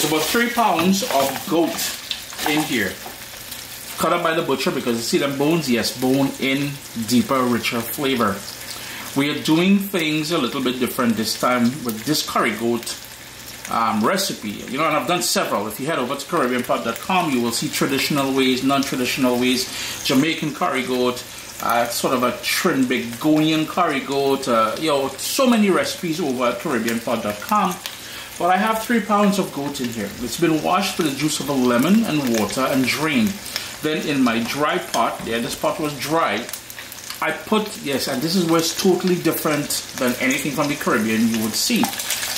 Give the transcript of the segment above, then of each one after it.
There's about 3 pounds of goat in here. Cut up by the butcher because you see them bones? Yes, bone in, deeper, richer flavor. We are doing things a little bit different this time with this curry goat recipe. You know, and I've done several. If you head over to CaribbeanPot.com, you will see traditional ways, non-traditional ways, Jamaican curry goat, sort of a Trinbagonian curry goat, you know, so many recipes over at CaribbeanPot.com. But I have 3 pounds of goat in here. It's been washed with the juice of a lemon and water and drained. Then in my dry pot, this pot was dry, I put, yes, and this is where it's totally different than anything from the Caribbean you would see.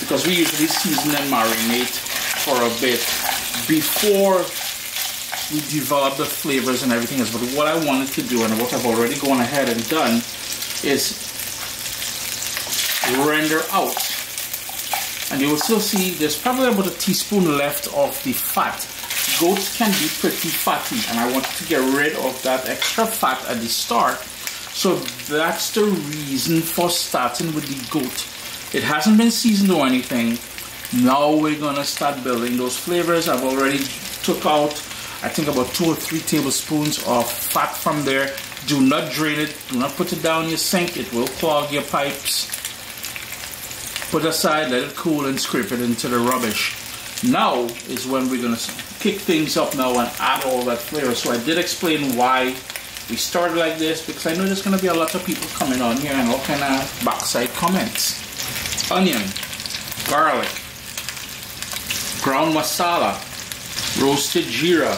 Because we usually season and marinate for a bit before we develop the flavors and everything else. But what I wanted to do, and what I've already gone ahead and done, is render out. And you will still see there's probably about a teaspoon left of the fat. Goats can be pretty fatty, and I wanted to get rid of that extra fat at the start. So that's the reason for starting with the goat. It hasn't been seasoned or anything. Now we're gonna start building those flavors. I've already took out, I think, about 2 or 3 tablespoons of fat from there. Do not drain it. Do not put it down your sink. It will clog your pipes. Put aside, let it cool, and scrape it into the rubbish. Now is when we're gonna kick things up now and add all that flavor. So I did explain why we started like this, because I know there's gonna be a lot of people coming on here and all kind of backside comments. Onion, garlic, ground masala, roasted jeera.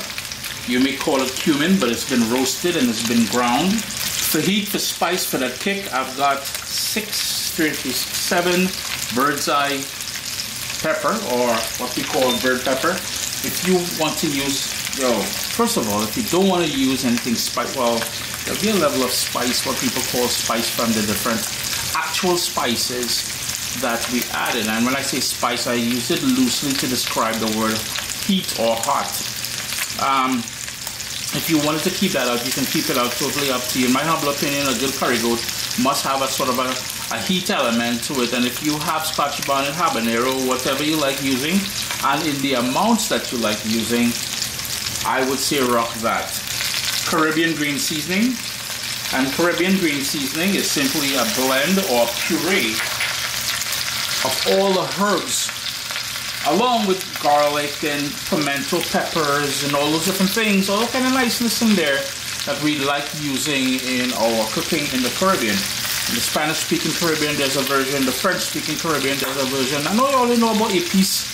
You may call it cumin, but it's been roasted and it's been ground. For heat, for spice, for that kick, I've got 7 bird's eye pepper, or what we call bird pepper. If you want to use, first of all, if you don't want to use anything spice, well, there'll be a level of spice, what people call spice from the different actual spices that we added. And when I say spice, I use it loosely to describe the word heat or hot. If you wanted to keep that out, you can keep it out, totally up to you. In my humble opinion, a good curry goat must have a sort of a heat element to it. And if you have Scotch bonnet, habanero, whatever you like using, and in the amounts that you like using, I would say rock that. Caribbean green seasoning. And Caribbean green seasoning is simply a blend or puree of all the herbs, along with garlic and pimento peppers and all those different things, all kind of niceness in there that we like using in our cooking in the Caribbean. In the Spanish-speaking Caribbean, there's a version. The French-speaking Caribbean, there's a version. I know you already know about épices.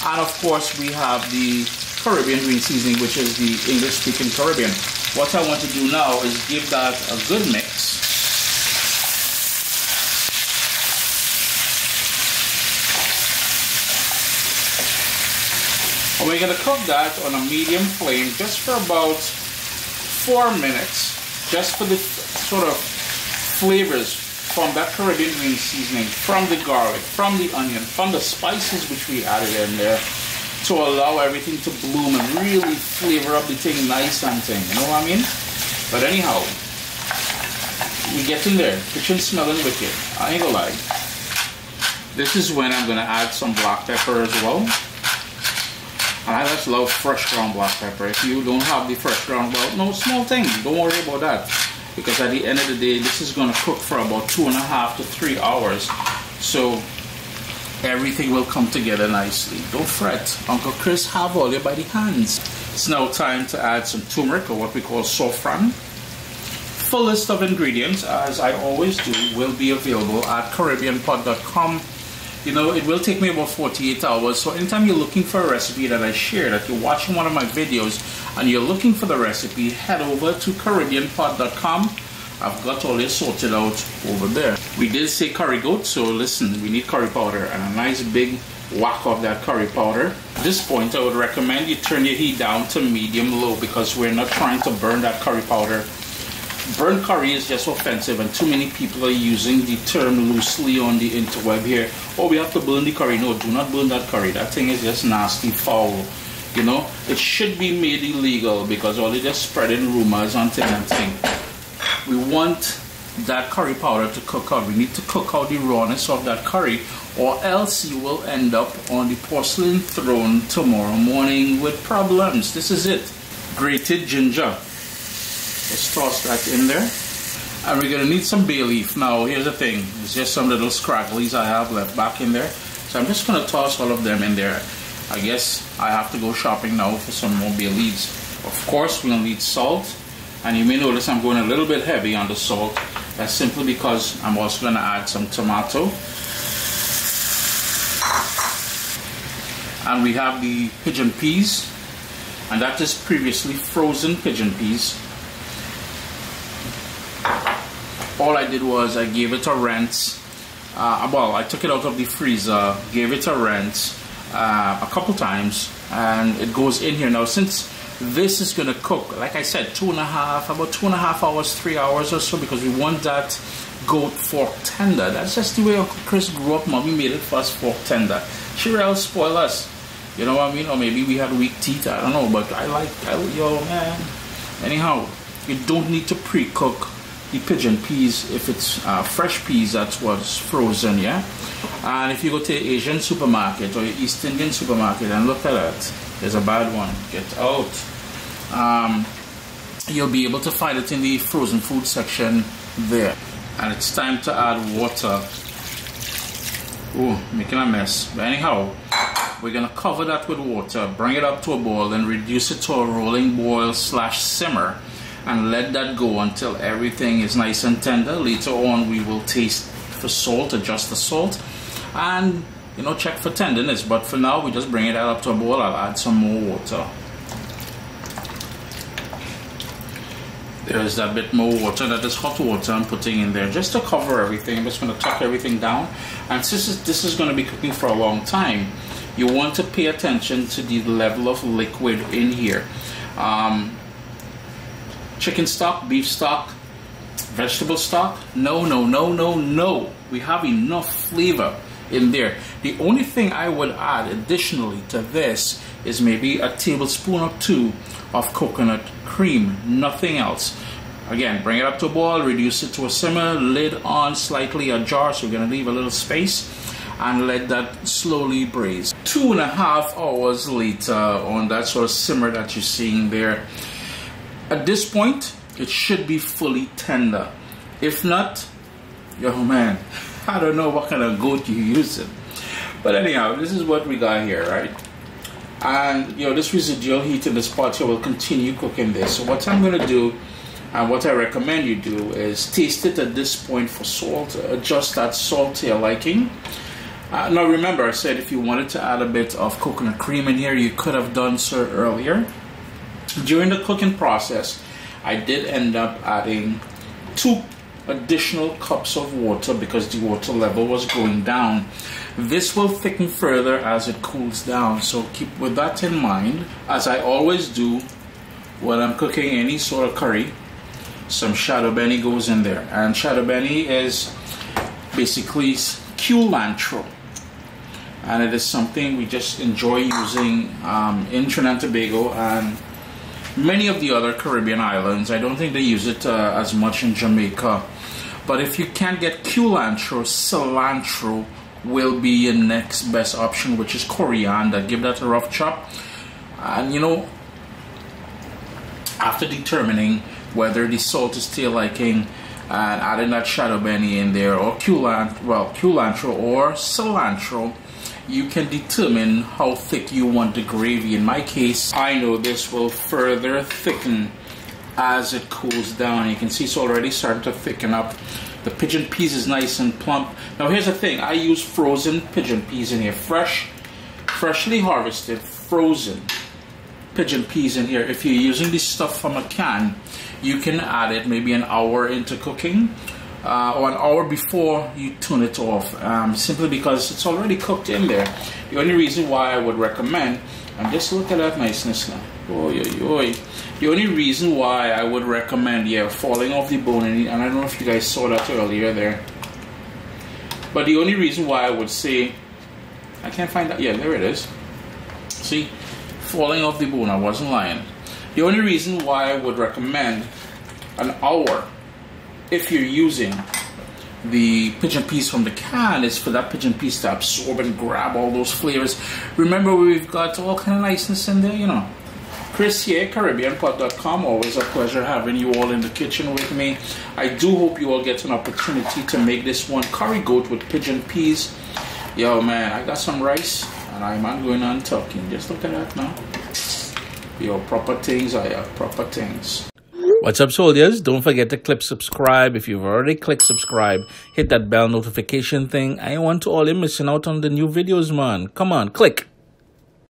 And of course, we have the Caribbean green seasoning, which is the English-speaking Caribbean. What I want to do now is give that a good mix. And we're going to cook that on a medium flame just for about 4 minutes, just for the sort of flavors from that Caribbean green seasoning, from the garlic, from the onion, from the spices which we added in there, to allow everything to bloom and really flavor up the thing nice and thing, you know what I mean? But anyhow, we get in there, kitchen smelling wicked, I ain't gonna lie. This is when I'm gonna add some black pepper as well. And I just love fresh ground black pepper. If you don't have the fresh ground black, no, small thing, don't worry about that. Because at the end of the day, this is gonna cook for about 2.5 to 3 hours. So everything will come together nicely. Don't fret. Uncle Chris have all you by the hands. It's now time to add some turmeric, or what we call saffron. Full list of ingredients, as I always do, will be available at CaribbeanPot.com. You know, it will take me about 48 hours. So anytime you're looking for a recipe that I share, that you're watching one of my videos and you're looking for the recipe, head over to CaribbeanPot.com. I've got all this sorted out over there. We did say curry goat, so listen, we need curry powder and a nice big whack of that curry powder. At this point, I would recommend you turn your heat down to medium-low because we're not trying to burn that curry powder. Burnt curry is just offensive, and too many people are using the term loosely on the interweb here. Oh, we have to burn the curry. No, do not burn that curry. That thing is just nasty, foul. You know, it should be made illegal because all they just spreading rumors on thing and thing. We want that curry powder to cook out. We need to cook out the rawness of that curry, or else you will end up on the porcelain throne tomorrow morning with problems. This is it. Grated ginger. Let's toss that in there. And we're gonna need some bay leaf. Now here's the thing, it's just some little scragglies I have left back in there. So I'm just gonna toss all of them in there. I guess I have to go shopping now for some more bay leaves. Of course we'll need salt. And you may notice I'm going a little bit heavy on the salt. That's simply because I'm also gonna add some tomato. And we have the pigeon peas. And that is previously frozen pigeon peas. All I did was I gave it a rinse. Well, I took it out of the freezer, gave it a rinse a couple times, and it goes in here. Now, since this is going to cook, like I said, about 2.5 hours, 3 hours or so, because we want that goat fork tender. That's just the way Uncle Chris grew up. Mommy made it for us fork tender. She will spoil us. You know what I mean? Or maybe we had weak teeth, I don't know, but yo, man. Anyhow, you don't need to pre-cook the pigeon peas if it's fresh peas. That's what's frozen, yeah. And if you go to an Asian supermarket or East Indian supermarket and look at that, there's a bad one. Get out. You'll be able to find it in the frozen food section there. And it's time to add water. Ooh, making a mess. But anyhow, we're gonna cover that with water, bring it up to a boil, and reduce it to a rolling boil / simmer. And let that go until everything is nice and tender. Later on we will taste for salt, adjust the salt, and check for tenderness. But for now we just bring it up to a boil. I'll add some more water. There's that bit more water. That is hot water I'm putting in there just to cover everything. I'm just going to tuck everything down. And since this is going to be cooking for a long time, you want to pay attention to the level of liquid in here. Chicken stock, beef stock, vegetable stock, no. We have enough flavor in there. The only thing I would add additionally to this is maybe a tablespoon or 2 of coconut cream, nothing else. Again, bring it up to a boil, reduce it to a simmer, lid on, slightly ajar, so we're going to leave a little space and let that slowly braise. 2.5 hours later on that sort of simmer that you're seeing there. At this point, it should be fully tender. If not, yo man, I don't know what kind of goat you're using. But anyhow, this is what we got here, right? And this residual heat in this pot here will continue cooking this. So what I'm going to do, and what I recommend you do, is taste it at this point for salt. Adjust that salt to your liking. Now remember, I said if you wanted to add a bit of coconut cream in here, you could have done so earlier. During the cooking process, I did end up adding 2 additional cups of water because the water level was going down. This will thicken further as it cools down, so keep with that in mind. As I always do when I'm cooking any sort of curry, some shadow benny goes in there. And shadow benny is basically cilantro, and it is something we just enjoy using in Trinidad and Tobago and many of the other Caribbean islands. I don't think they use it as much in Jamaica. But if you can't get cilantro, cilantro will be your next best option, which is coriander. Give that a rough chop. And after determining whether the salt is to your liking and adding that shadow benny in there, or cilantro or cilantro, you can determine how thick you want the gravy. In my case, I know this will further thicken as it cools down. You can see it's already starting to thicken up. The pigeon peas is nice and plump. Now here's the thing, I use frozen pigeon peas in here. Freshly harvested, frozen pigeon peas in here. If you're using this stuff from a can, you can add it maybe an hour into cooking. Or an hour before you turn it off, simply because it's already cooked in there. The only reason why I would recommend, and just look at that niceness now. The only reason why I would recommend, falling off the bone, and I don't know if you guys saw that earlier there. But the only reason why I would say, I can't find that, there it is. See, falling off the bone, I wasn't lying. The only reason why I would recommend an hour if you're using the pigeon peas from the can, is for that pigeon peas to absorb and grab all those flavors. Remember, we've got all kind of niceness in there, you know. Chris here, CaribbeanPot.com. Always a pleasure having you all in the kitchen with me. I do hope you all get an opportunity to make this one curry goat with pigeon peas. Yo, man, I got some rice and I'm not going on talking. Just look at that now. Yo, proper things are proper things. What's up, soldiers? Don't forget to click subscribe. If you've already clicked subscribe, hit that bell notification thing. I want to all you missing out on the new videos, man. Come on, click.